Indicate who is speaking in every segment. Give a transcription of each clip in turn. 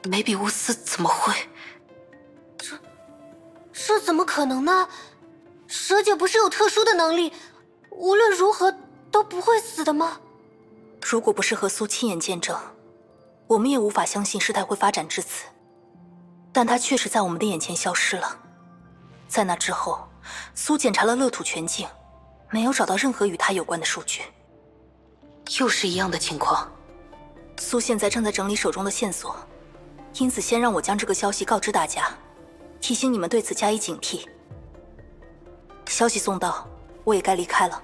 Speaker 1: 梅比乌斯怎么会？
Speaker 2: 这怎么可能呢？蛇姐不是有特殊的能力，无论如何都不会死的吗？
Speaker 3: 如果不是和苏亲眼见证，我们也无法相信事态会发展至此。但他确实在我们的眼前消失了。在那之后，苏检查了乐土全境，没有找到任何与他有关的数据。
Speaker 1: 又是一样的情况。
Speaker 3: 苏现在正在整理手中的线索，因此先让我将这个消息告知大家，提醒你们对此加以警惕。消息送到，我也该离开了。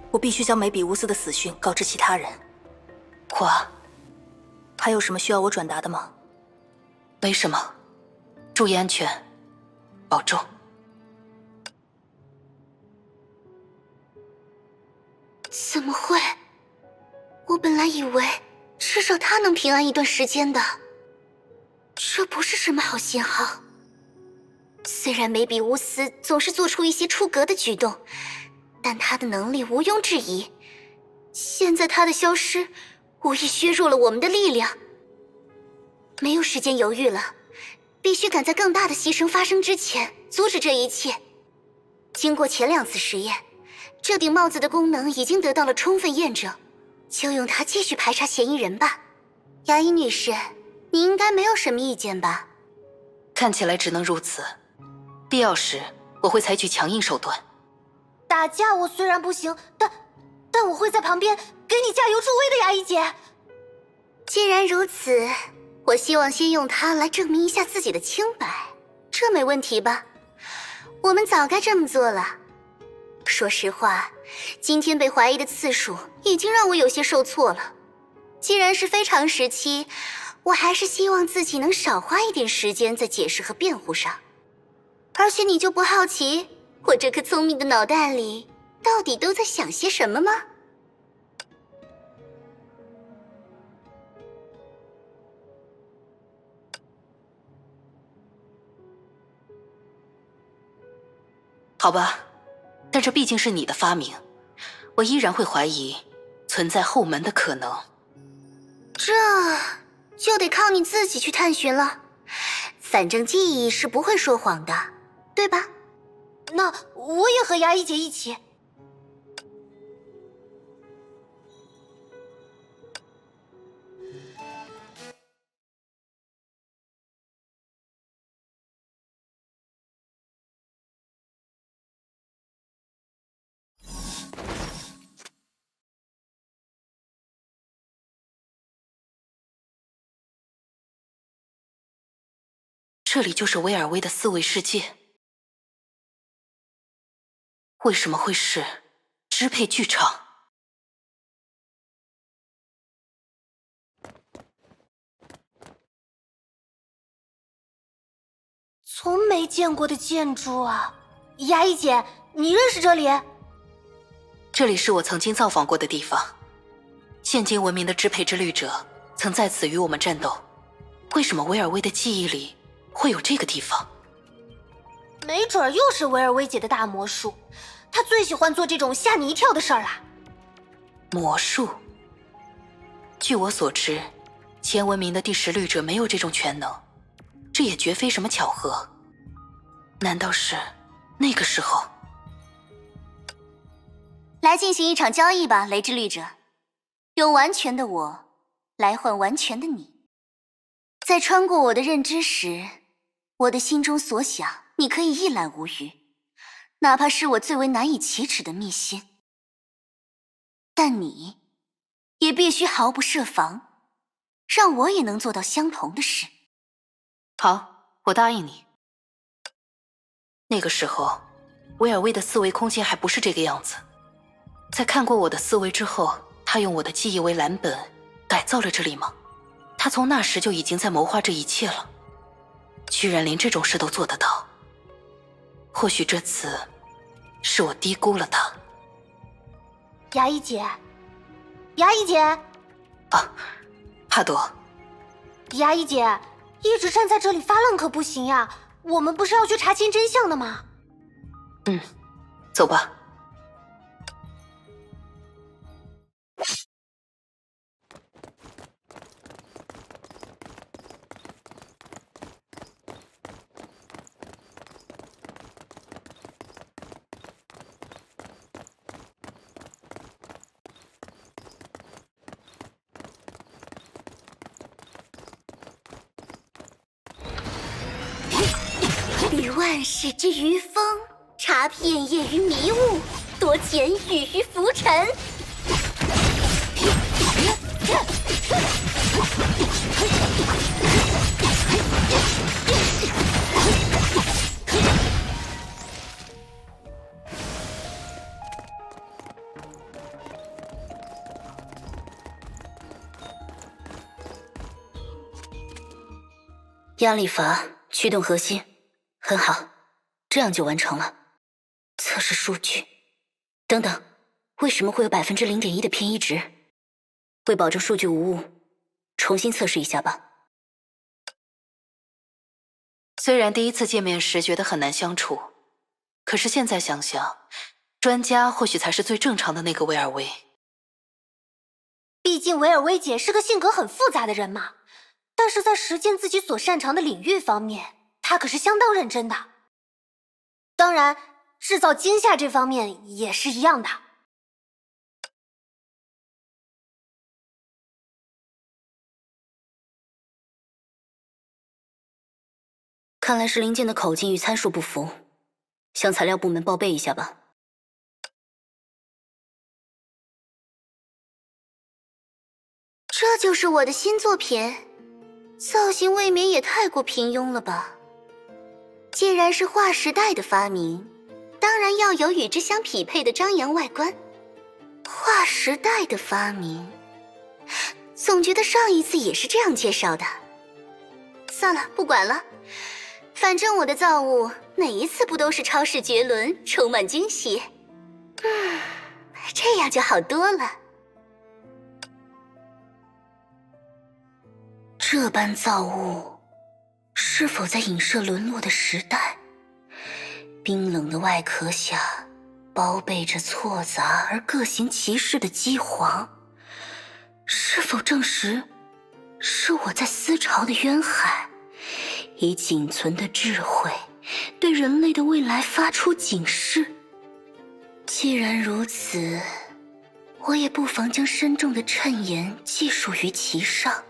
Speaker 3: 我必须将梅比乌斯的死讯告知其他人。还有什么需要我转达的吗？
Speaker 1: 没什么，注意安全，保重。
Speaker 2: 怎么会？我本来以为至少他能平安一段时间的，这不是什么好信号。虽然梅比乌斯总是做出一些出格的举动，但他的能力毋庸置疑。现在他的消失，无疑削弱了我们的力量。没有时间犹豫了，必须赶在更大的牺牲发生之前阻止这一切。经过前2次实验，这顶帽子的功能已经得到了充分验证，就用它继续排查嫌疑人吧。牙医女士，你应该没有什么意见吧？
Speaker 1: 看起来只能如此，必要时我会采取强硬手段。
Speaker 2: 打架我虽然不行，但我会在旁边给你加油助威的，牙医姐。既然如此，我希望先用它来证明一下自己的清白，这没问题吧？我们早该这么做了。说实话，今天被怀疑的次数已经让我有些受挫了。既然是非常时期，我还是希望自己能少花一点时间在解释和辩护上。而且你就不好奇我这颗聪明的脑袋里到底都在想些什么吗？
Speaker 1: 好吧，但这毕竟是你的发明，我依然会怀疑存在后门的可能。
Speaker 2: 这就得靠你自己去探寻了。反正记忆是不会说谎的，对吧？那我也和牙医姐一起。
Speaker 1: 这里就是威尔威的4维世界，为什么会是支配剧场？
Speaker 2: 从没见过的建筑啊！牙医姐，你认识这里？
Speaker 1: 这里是我曾经造访过的地方，现今文明的支配之律者曾在此与我们战斗。为什么威尔威的记忆里会有这个地方？
Speaker 2: 没准儿又是维尔薇姐的大魔术，她最喜欢做这种吓你一跳的事儿啦。
Speaker 1: 魔术？据我所知，前文明的第10律者没有这种全能，这也绝非什么巧合。难道是那个时候？
Speaker 2: 来进行一场交易吧，雷之律者，用完全的我来换完全的你。在穿过我的认知时，我的心中所想你可以一览无余，哪怕是我最为难以启齿的秘辛。但你也必须毫不设防，让我也能做到相同的事。
Speaker 1: 好，我答应你。那个时候，威尔威的4维空间还不是这个样子。在看过我的4维之后，他用我的记忆为蓝本，改造了这里吗？他从那时就已经在谋划这一切了，居然连这种事都做得到。或许这次是我低估了他。
Speaker 2: 牙医姐，牙医姐，
Speaker 1: 啊，帕朵，
Speaker 2: 牙医姐，一直站在这里发愣可不行呀，我们不是要去查清真相的吗？
Speaker 1: 走吧。
Speaker 2: 御万世之余风，察片叶于迷雾，夺简语于浮尘。压力阀驱动核心，很好，这样就完成了。测试数据，等等，为什么会有0.1%的偏移值？为保证数据无误，重新测试一下吧。
Speaker 1: 虽然第一次见面时觉得很难相处，可是现在想想，专家或许才是最正常的那个威尔威。
Speaker 2: 毕竟维尔薇姐是个性格很复杂的人嘛。但是在实践自己所擅长的领域方面，他可是相当认真的。当然，制造惊吓这方面也是一样的。看来是零件的口径与参数不符，向材料部门报备一下吧。这就是我的新作品。造型未免也太过平庸了吧！既然是划时代的发明，当然要有与之相匹配的张扬外观。划时代的发明，总觉得上一次也是这样介绍的。算了，不管了，反正我的造物每一次不都是超视绝伦，充满惊喜。这样就好多了。这般造物，是否在影射沦落的时代？冰冷的外壳下，包被着错杂而各行其事的机皇，是否证实是我在思潮的渊海，以仅存的智慧，对人类的未来发出警示？既然如此，我也不妨将深重的谶言记述于其上。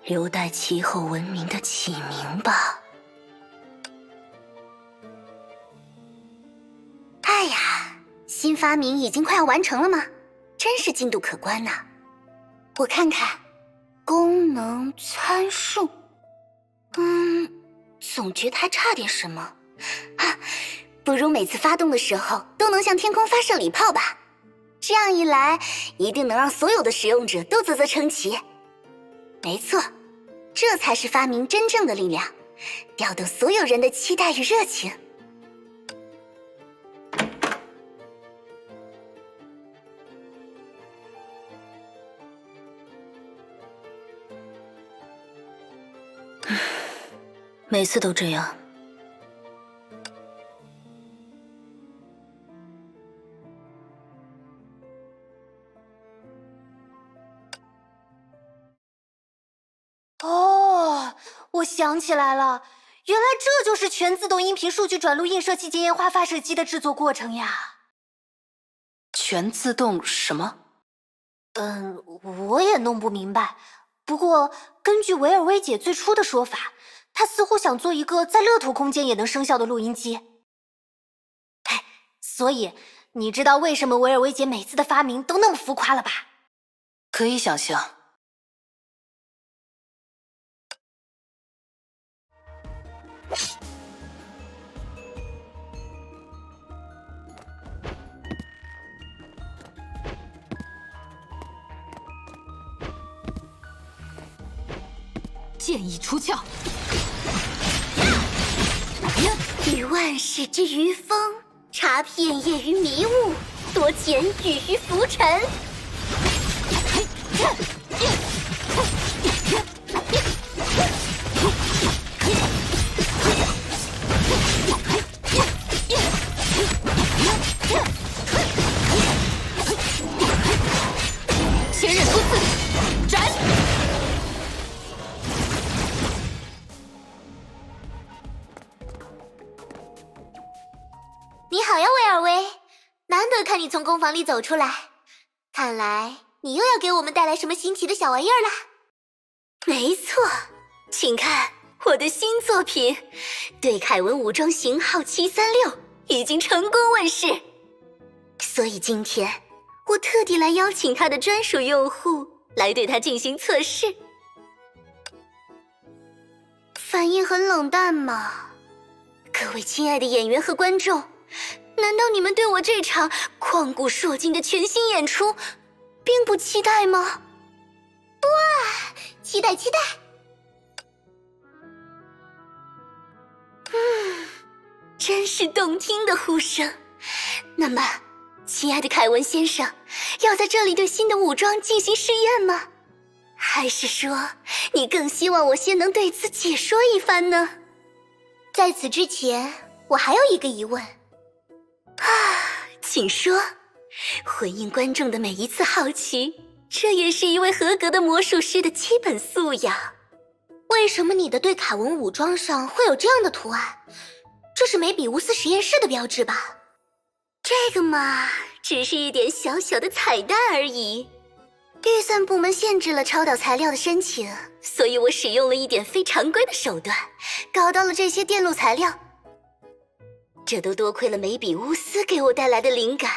Speaker 2: 留待其后文明的启明吧。哎呀，新发明已经快要完成了吗？真是进度可观呐。我看看，功能参数，总觉得还差点什么啊。不如每次发动的时候都能向天空发射礼炮吧，这样一来，一定能让所有的使用者都啧啧称奇。没错，这才是发明真正的力量，调动所有人的期待与热情。每次都这样。哦，我想起来了，原来这就是全自动音频数据转录映射器间烟花发射机的制作过程呀。
Speaker 1: 全自动什么？
Speaker 2: 我也弄不明白。不过根据维尔薇姐最初的说法，她似乎想做一个在乐土空间也能生效的录音机。所以你知道为什么维尔薇姐每次的发明都那么浮夸了吧？
Speaker 1: 可以想象。
Speaker 4: 剑意出鞘，
Speaker 2: 御万世之余风，察片叶于迷雾，夺简语于浮尘。
Speaker 4: 千刃突刺，斩！
Speaker 2: 你好呀，威尔薇，难得看你从工坊里走出来，看来你又要给我们带来什么新奇的小玩意儿啦。没错，请看我的新作品对凯文武装型号736已经成功问世，所以今天我特地来邀请他的专属用户来对它进行测试。反应很冷淡吗？各位亲爱的演员和观众，难道你们对我这场旷古烁今的全新演出并不期待吗？哇，期待期待！真是动听的呼声。那么，亲爱的凯文先生，要在这里对新的武装进行试验吗？还是说，你更希望我先能对此解说一番呢？在此之前，我还有一个疑问。请说。回应观众的每一次好奇，这也是一位合格的魔术师的基本素养。为什么你的对凯文武装上会有这样的图案？这是梅比乌斯实验室的标志吧？这个嘛，只是一点小小的彩蛋而已。预算部门限制了超导材料的申请，所以我使用了一点非常规的手段，搞到了这些电路材料。这都多亏了梅比乌斯给我带来的灵感。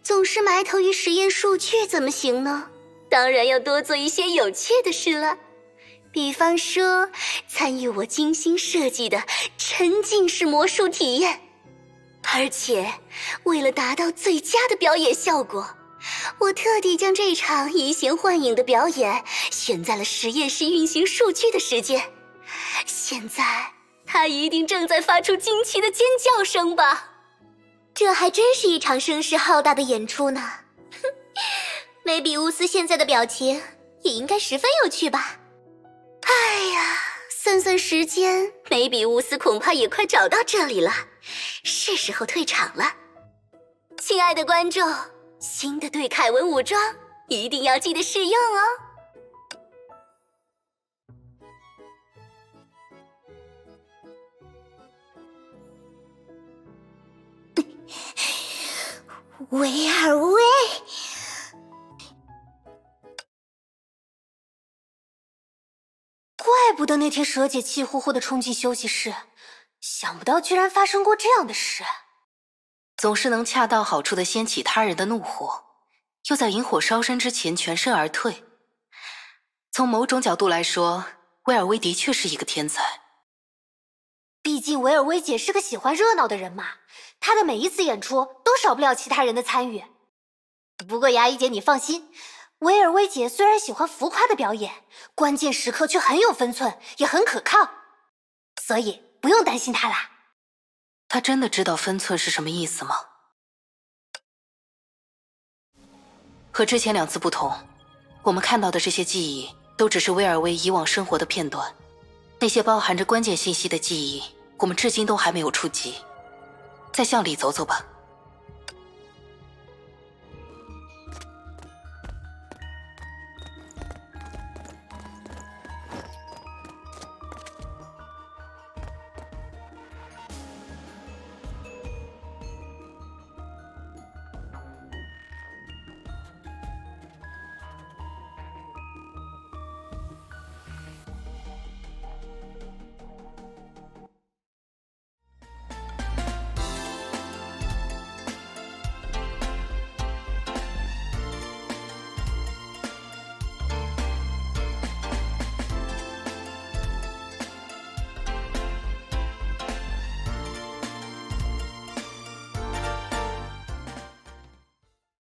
Speaker 2: 总是埋头于实验数据怎么行呢？当然要多做一些有趣的事了。比方说，参与我精心设计的沉浸式魔术体验。而且，为了达到最佳的表演效果，我特地将这场移形换影的表演选在了实验室运行数据的时间。现在，它一定正在发出惊奇的尖叫声吧？这还真是一场声势浩大的演出呢。梅比乌斯现在的表情也应该十分有趣吧？哎呀，算算时间，梅比乌斯恐怕也快找到这里了，是时候退场了。亲爱的观众，新的对凯文武装一定要记得试用哦。维尔威，
Speaker 3: 怪不得那天蛇姐气呼呼地冲进休息室，想不到居然发生过这样的事。
Speaker 1: 总是能恰到好处地掀起他人的怒火，又在引火烧身之前全身而退。从某种角度来说，威尔威的确是一个天才。
Speaker 3: 毕竟维尔薇姐是个喜欢热闹的人嘛，她的每一次演出都少不了其他人的参与。不过牙医姐你放心，维尔薇姐虽然喜欢浮夸的表演，关键时刻却很有分寸，也很可靠，所以不用担心她啦。
Speaker 1: 她真的知道分寸是什么意思吗？和之前2次不同，我们看到的这些记忆都只是威尔薇以往生活的片段，那些包含着关键信息的记忆，我们至今都还没有触及。再向里走走吧。